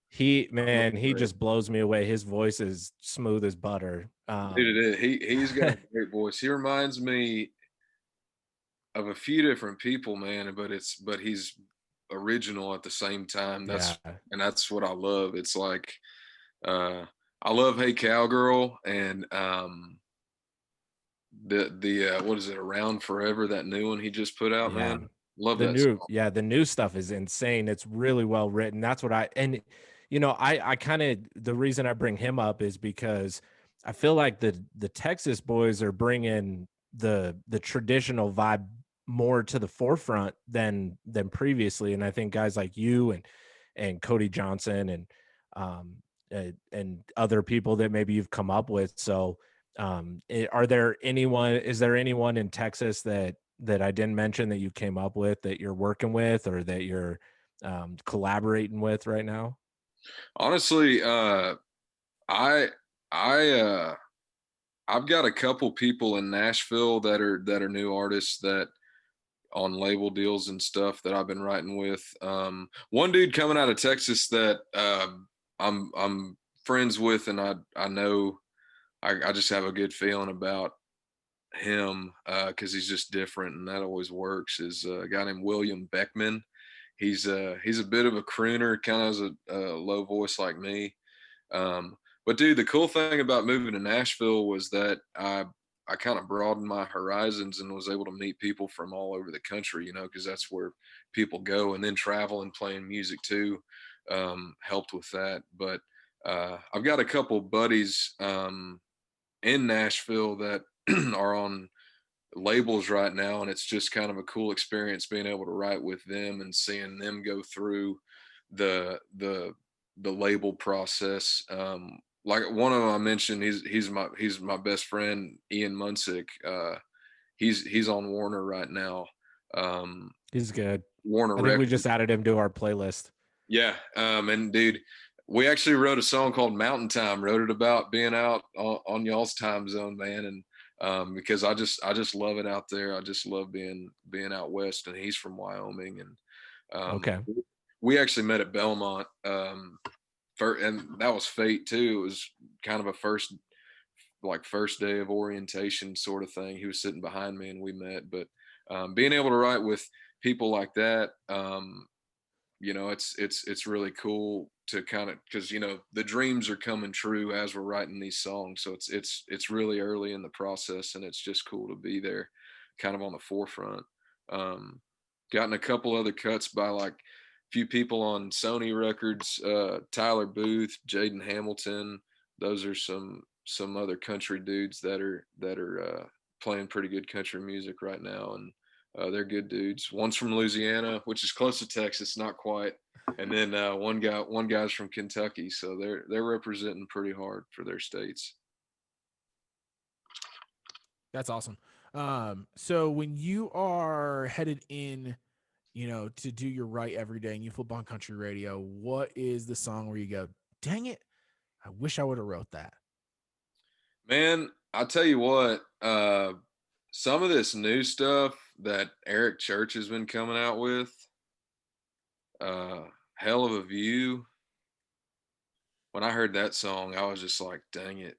C: he
B: Great.
C: just blows me away. His voice is smooth as butter.
B: Dude, it is. He's got a great voice. He reminds me of a few different people, man, but he's original at the same time.
C: Yeah,
B: That's what I love. It's like, uh I love Hey Cowgirl, and the what is it, Around Forever, that new one he just put out,
C: yeah.
B: man. Love that song.
C: The new stuff is insane. It's really well written. That's what and you know, I kind of, the reason I bring him up is because I feel like the Texas boys are bringing the traditional vibe more to the forefront than previously. And I think guys like you and Cody Johnson and and other people that maybe you've come up with. So is there anyone in Texas that I didn't mention that you came up with, that you're working with, or that you're collaborating with right now?
B: Honestly, I I've got a couple people in Nashville that are new artists that on label deals and stuff that I've been writing with. One dude coming out of Texas that I'm friends with, and I know I just have a good feeling about him because he's just different, and that always works. Is a guy named William Beckman. He's a bit of a crooner, kind of has a low voice like me. But dude, the cool thing about moving to Nashville was that I kind of broadened my horizons and was able to meet people from all over the country, you know, because that's where people go. And then travel and playing music too helped with that. But I've got a couple buddies in Nashville that are on labels right now, and it's just kind of a cool experience being able to write with them and seeing them go through the label process. Like one of them I mentioned, he's my best friend, Ian Munsick. He's on Warner right now.
C: He's good.
B: Warner
C: I think
B: Records.
C: we just added him to our playlist.
B: Yeah. And dude, we actually wrote a song called Mountain Time, wrote it about being out on y'all's time zone, man. And because I just love it out there. I just love being out west, and he's from Wyoming. And
C: Okay.
B: we actually met at Belmont. And that was fate too. It was kind of a first day of orientation sort of thing. He was sitting behind me and we met. But being able to write with people like that, you know, it's really cool to kind of, because you know the dreams are coming true as we're writing these songs. So it's really early in the process, and it's just cool to be there, kind of on the forefront. Gotten a couple other cuts by like few people on Sony Records, Tyler Booth, Jaden Hamilton. Those are some other country dudes that are playing pretty good country music right now, and they're good dudes. One's from Louisiana, which is close to Texas, not quite, and then one guy's from Kentucky, so they're representing pretty hard for their states.
A: That's awesome. So when you are headed in, you know, to do your write every day and you flip on country radio, what is the song where you go, dang it, I wish I would have wrote that?
B: Man, I'll tell you what, some of this new stuff that Eric Church has been coming out with, Hell of a View. When I heard that song, I was just like, dang it.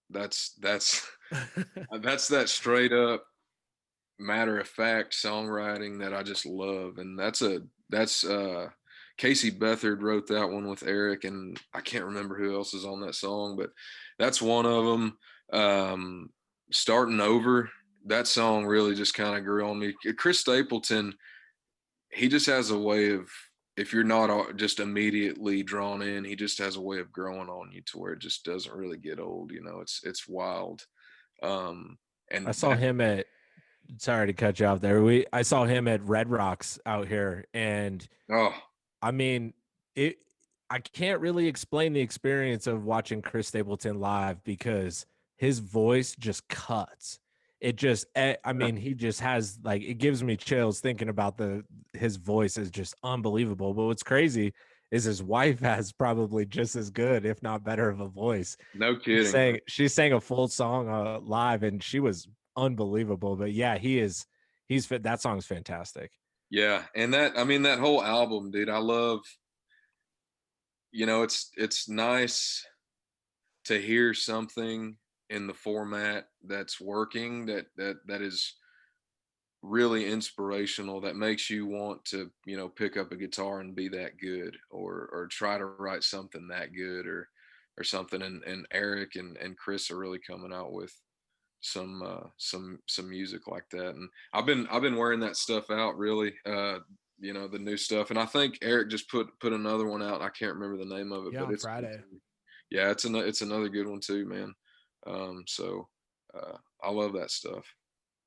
B: That's that straight up matter of fact songwriting that I just love. And that's Casey Beathard wrote that one with Eric, and I can't remember who else is on that song, but that's one of them. Starting Over, that song really just kind of grew on me. Chris Stapleton, he just has a way of, if you're not just immediately drawn in, he just has a way of growing on you to where it just doesn't really get old. You know, it's wild. And
C: I saw him at, sorry to cut you off there. I saw him at Red Rocks out here, and I mean, I can't really explain the experience of watching Chris Stapleton live because his voice just cuts. It just, I mean, he just has, like, it gives me chills thinking about his voice is just unbelievable. But what's crazy is his wife has probably just as good, if not better, of a voice.
B: No kidding.
C: She sang a full song live, and she was unbelievable. But yeah, he's fit. That song's fantastic.
B: Yeah. And that whole album, dude, I love, you know, it's nice to hear something in the format that's working, that is really inspirational, that makes you want to, you know, pick up a guitar and be that good, or try to write something that good, or something. And Eric and Chris are really coming out with some music like that. And I've been wearing that stuff out, really, you know, the new stuff. And I think Eric just put another one out. I can't remember the name of it, but
A: on
B: it's
A: Friday.
B: Yeah, it's another good one too, man. So I love that stuff.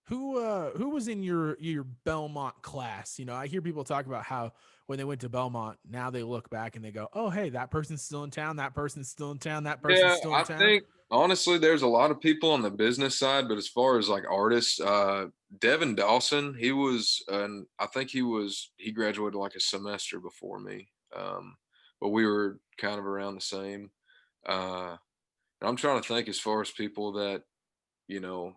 A: Who was in your Belmont class? You know, I hear people talk about how when they went to Belmont, now they look back and they go, oh, hey, that person's still in town. That person's still in town. That person's
B: Yeah,
A: still in
B: I
A: town.
B: think honestly, there's a lot of people on the business side, but as far as like artists, Devin Dawson, I think he graduated like a semester before me. But we were kind of around the same. And I'm trying to think as far as people that, you know,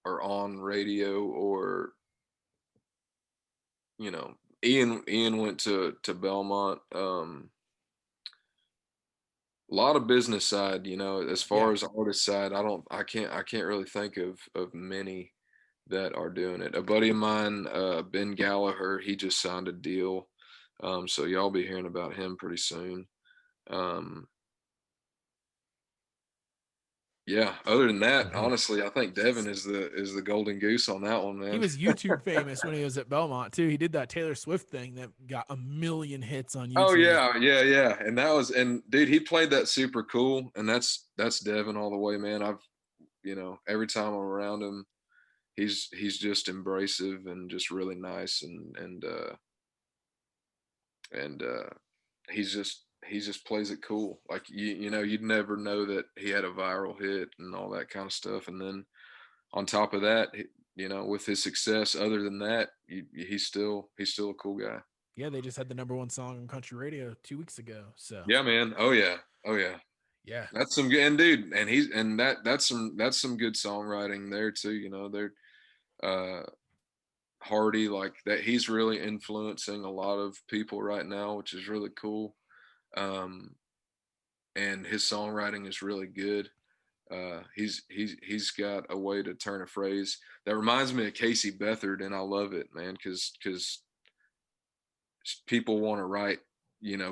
B: are on radio or, you know, Ian went to Belmont. A lot of business side, you know, as far
A: Yeah.
B: as artist side, I can't really think of many that are doing it. A buddy of mine, Ben Gallagher, he just signed a deal. So y'all be hearing about him pretty soon. Um, yeah, other than that, honestly, I think Devin is the golden goose on that one,
A: He
B: man.
A: was YouTube famous when he was at Belmont too. He did that Taylor Swift thing that got 1 million hits on
B: Oh
A: YouTube.
B: yeah. And dude, he played that super cool, and that's Devin all the way, man. Every time I'm around him, he's just embracive and just really nice, and he just plays it cool. Like you'd never know that he had a viral hit and all that kind of stuff. And then on top of that, with his success, other than that, he's still a cool guy.
A: Yeah, they just had the #1 song on country radio 2 weeks ago. So
B: Yeah, man. Oh yeah.
A: yeah,
B: That's some good, and dude, and that's some good songwriting there too. They're uh Hardy, like that. He's really influencing a lot of people right now, which is really cool. Um, and his songwriting is really good. He's got a way to turn a phrase that reminds me of Casey Beathard, and I love it, man, because people want to write,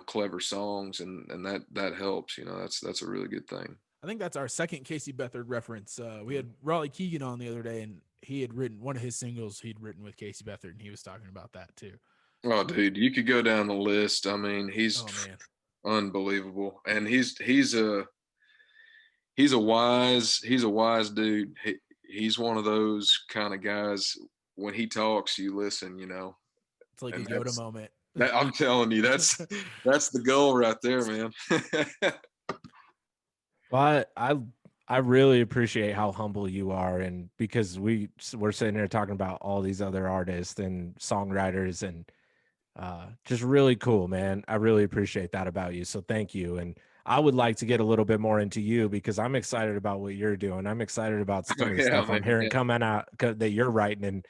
B: clever songs, and that helps. That's a really good thing.
A: I think that's our second Casey Beathard reference. We had Raleigh Keegan on the other day, and he had written one of his singles he'd written with Casey Beathard, and he was talking about that too.
B: Oh, dude, you could go down the list. I mean, he's unbelievable, and he's a wise dude. He's one of those kind of guys. When he talks, you listen.
A: It's like
B: And
A: a Yoda moment.
B: I'm telling you, that's the goal right there, man.
C: Well, I really appreciate how humble you are, and because we're sitting here talking about all these other artists and songwriters, and just really cool, man. I really appreciate that about you. So thank you. And I would like to get a little bit more into you because I'm excited about what you're doing. I'm excited about some of the stuff I'm hearing coming out that you're writing, and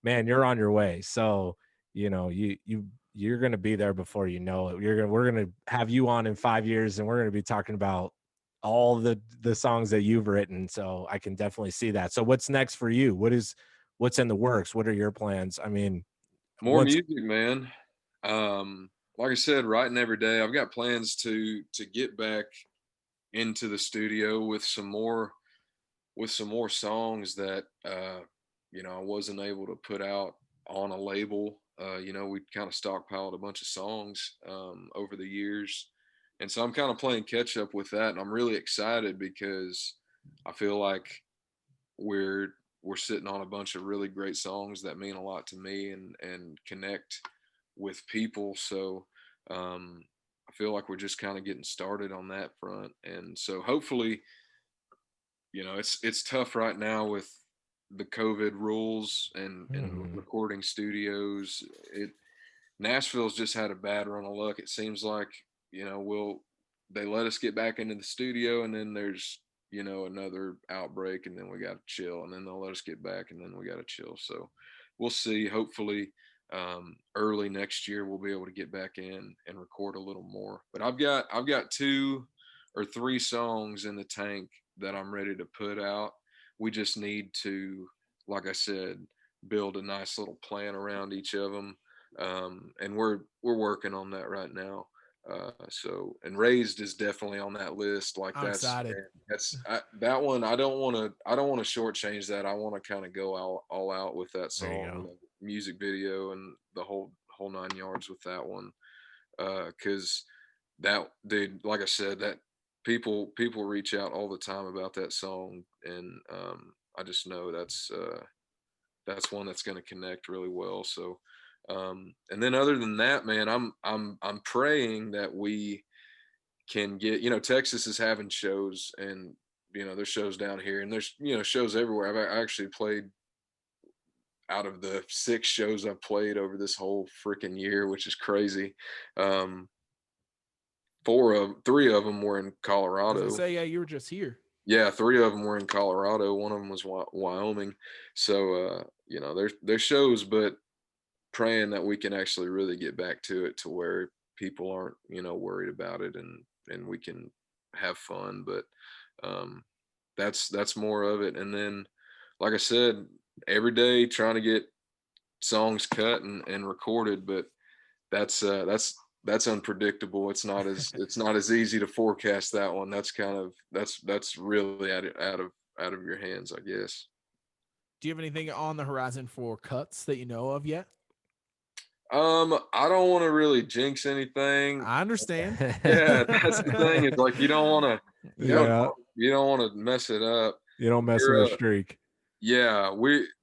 C: man, you're on your way. So you're going to be there before you know it. We're going to have you on in 5 years, and we're going to be talking about all the songs that you've written. So I can definitely see that. So what's next for you? What's in the works? What are your plans? I mean,
B: More music, man. Like I said, writing every day. I've got plans to get back into the studio with some more songs that I wasn't able to put out on a label. We kind of stockpiled a bunch of songs over the years, and so I'm kind of playing catch up with that, and I'm really excited because I feel like we're sitting on a bunch of really great songs that mean a lot to me and connect with people. So I feel like we're just kind of getting started on that front, and so hopefully, it's tough right now with the COVID rules and recording studios. Nashville's just had a bad run of luck. It seems like, they let us get back into the studio, and then there's, another outbreak, and then we got to chill, and then they'll let us get back, and then we got to chill. So we'll see. Hopefully, early next year we'll be able to get back in and record a little more. But I've got 2 or 3 songs in the tank that I'm ready to put out. We just need to, like I said, build a nice little plan around each of them, and we're working on that right now. And Raised is definitely on that list. Like
A: I'm excited.
B: That one. I don't want to shortchange that. I want to kind of go all out with that song, music video, and the whole 9 yards with that one. Because that, dude, like I said, that people reach out all the time about that song, and I just know that's one that's going to connect really well. So And then other than that, man, I'm praying that we can get, Texas is having shows, and there's shows down here, and there's shows everywhere. I actually played, out of the 6 shows I've played over this whole freaking year, which is crazy. 3 of them were in
A: I was
B: Colorado.
A: gonna say, yeah, you were just here.
B: Yeah, 3 of them were in Colorado. One of them was Wyoming. So there's shows, but praying that we can actually really get back to it, to where people aren't worried about it, and we can have fun. But that's more of it. And then, like I said, every day trying to get songs cut and recorded, but that's unpredictable. It's not as easy to forecast that one. That's really out of your hands, I guess.
A: Do you have anything on the horizon for cuts that you know of yet?
B: I don't want to really jinx anything.
A: I understand.
B: Yeah, that's the thing. It's like you don't want to.
C: Yeah.
B: You don't want to mess it up.
C: You don't mess with a streak.
B: Yeah,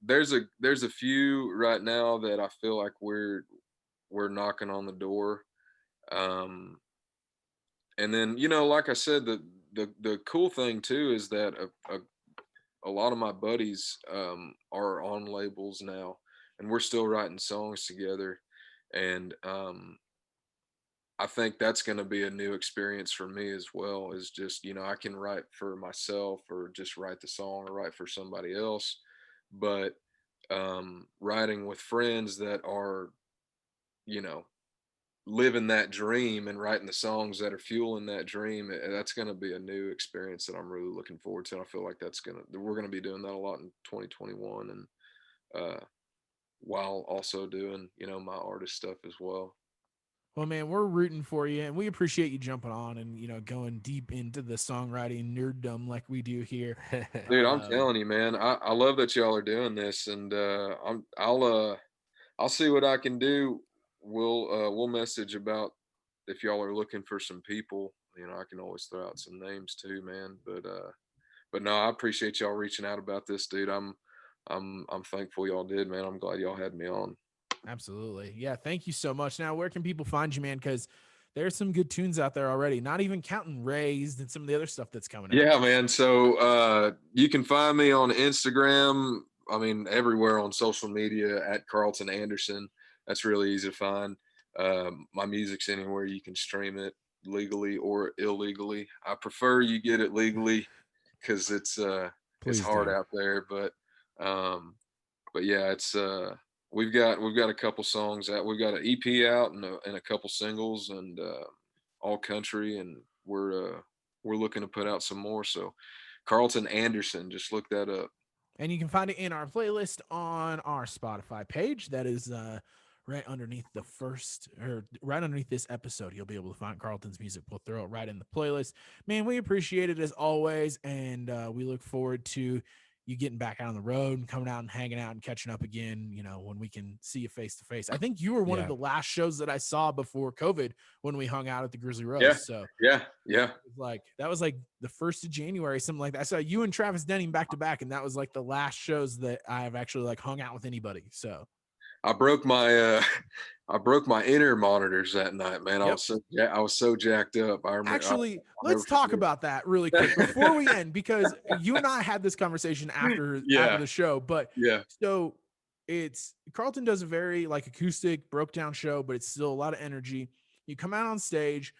B: there's a few right now that I feel like we're knocking on the door. And then, like I said, the cool thing too is that a lot of my buddies are on labels now, and we're still writing songs together. And I think that's going to be a new experience for me as well. Is just, I can write for myself, or just write the song, or write for somebody else. But writing with friends that are, living that dream, and writing the songs that are fueling that dream, that's going to be a new experience that I'm really looking forward to. And I feel like we're going to be doing that a lot in 2021, and while also doing, my artist stuff as well.
A: Well, man, we're rooting for you, and we appreciate you jumping on and going deep into the songwriting nerddom like we do here.
B: Dude, I'm telling you, man, I love that y'all are doing this, and I'll see what I can do. We'll message about if y'all are looking for some people. I can always throw out some names too, man. But no, I appreciate y'all reaching out about this, dude. I'm thankful y'all did, man. I'm glad y'all had me on.
A: Absolutely. Yeah. Thank you so much. Now, where can people find you, man? Because there's some good tunes out there already, not even counting Raised and some of the other stuff that's coming out.
B: Yeah, man. So you can find me on Instagram. I mean, everywhere on social media at Carlton Anderson. That's really easy to find. My music's anywhere you can stream it, legally or illegally. I prefer you get it legally, because it's hard out there. But yeah, it's we've got a couple songs out. We've got an EP out, and a couple singles, and all country, and we're looking to put out some more. So Carlton Anderson, just look that up.
A: And you can find it in our playlist on our Spotify page. That is right underneath right underneath this episode. You'll be able to find Carlton's music. We'll throw it right in the playlist. Man, we appreciate it as always, and we look forward to you getting back out on the road and coming out and hanging out and catching up again, when we can see you face to face. I think you were one of the last shows that I saw before COVID when we hung out at the Grizzly Rose.
B: Yeah.
A: So
B: yeah.
A: That was like the 1st of January, something like that. I saw you and Travis Denning back to back, and that was like the last shows that I have actually like hung out with anybody. So
B: I broke my inner monitors that night, man.
A: Yep.
B: I was so jacked up. I remember.
A: Actually, let's talk about that really quick before we end, because you and I had this conversation after the show. But so it's Carlton does a very like acoustic, broke down show, but it's still a lot of energy. You come out on stage,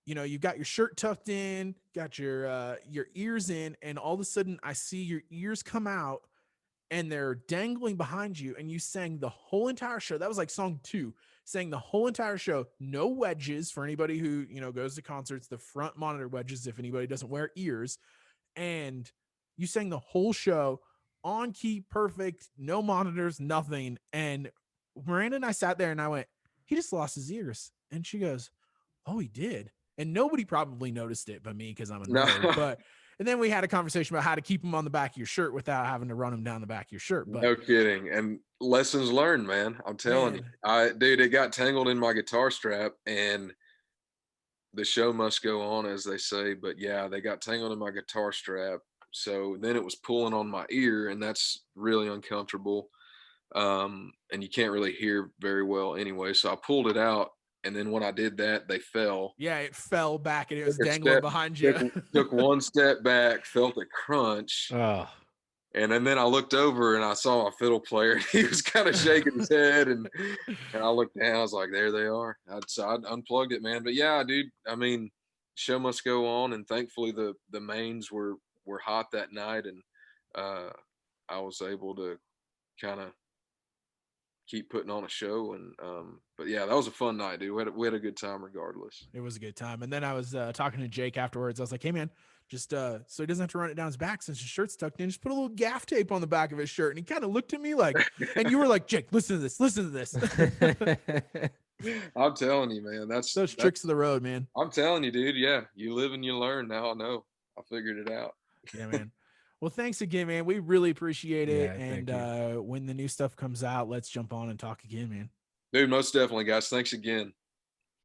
A: you've got your shirt tucked in, got your ears in, and all of a sudden I see your ears come out and they're dangling behind you, and you sang the whole entire show. That was like song 2, sang the whole entire show. No wedges for anybody who, goes to concerts, the front monitor wedges, if anybody doesn't wear ears. And you sang the whole show on key, perfect, no monitors, nothing. And Miranda and I sat there and I went, he just lost his ears. And she goes, oh, he did. And nobody probably noticed it but me, because I'm a nerd. And then we had a conversation about how to keep them on the back of your shirt without having to run them down the back of your shirt. But
B: no kidding. And lessons learned, man. I'm telling you. Dude, it got tangled in my guitar strap, and the show must go on, as they say. But yeah, they got tangled in my guitar strap. So then it was pulling on my ear, and that's really uncomfortable. and you can't really hear very well anyway. So I pulled it out, and then when I did that, they fell.
A: Yeah, it fell back and it was
B: Took a
A: dangling
B: step-
A: behind you.
B: took one step back, felt a crunch,
C: Oh,
B: and then I looked over and I saw a fiddle player. He was kind of shaking his head, and I looked down. I was like, "There they are." So I unplugged it, man. But yeah, dude. I mean, show must go on, and thankfully the mains were hot that night, and I was able to kind of keep putting on a show. And but yeah, that was a fun night, dude. We had a good time regardless.
A: It was a good time. And then I was talking to Jake afterwards. I was like, hey man, just so he doesn't have to run it down his back since his shirt's tucked in, just put a little gaff tape on the back of his shirt. And he kind of looked at me like, and you were like, Jake, listen to this.
B: I'm telling you, man, that's
A: tricks of the road, man.
B: I'm telling you, dude. Yeah, you live and you learn. Now I know. I figured it out.
A: Yeah, man. Well, thanks again, man. We really appreciate it.
C: Yeah,
A: and when the new stuff comes out, let's jump on and talk again, man.
B: Dude, most definitely, guys. Thanks again.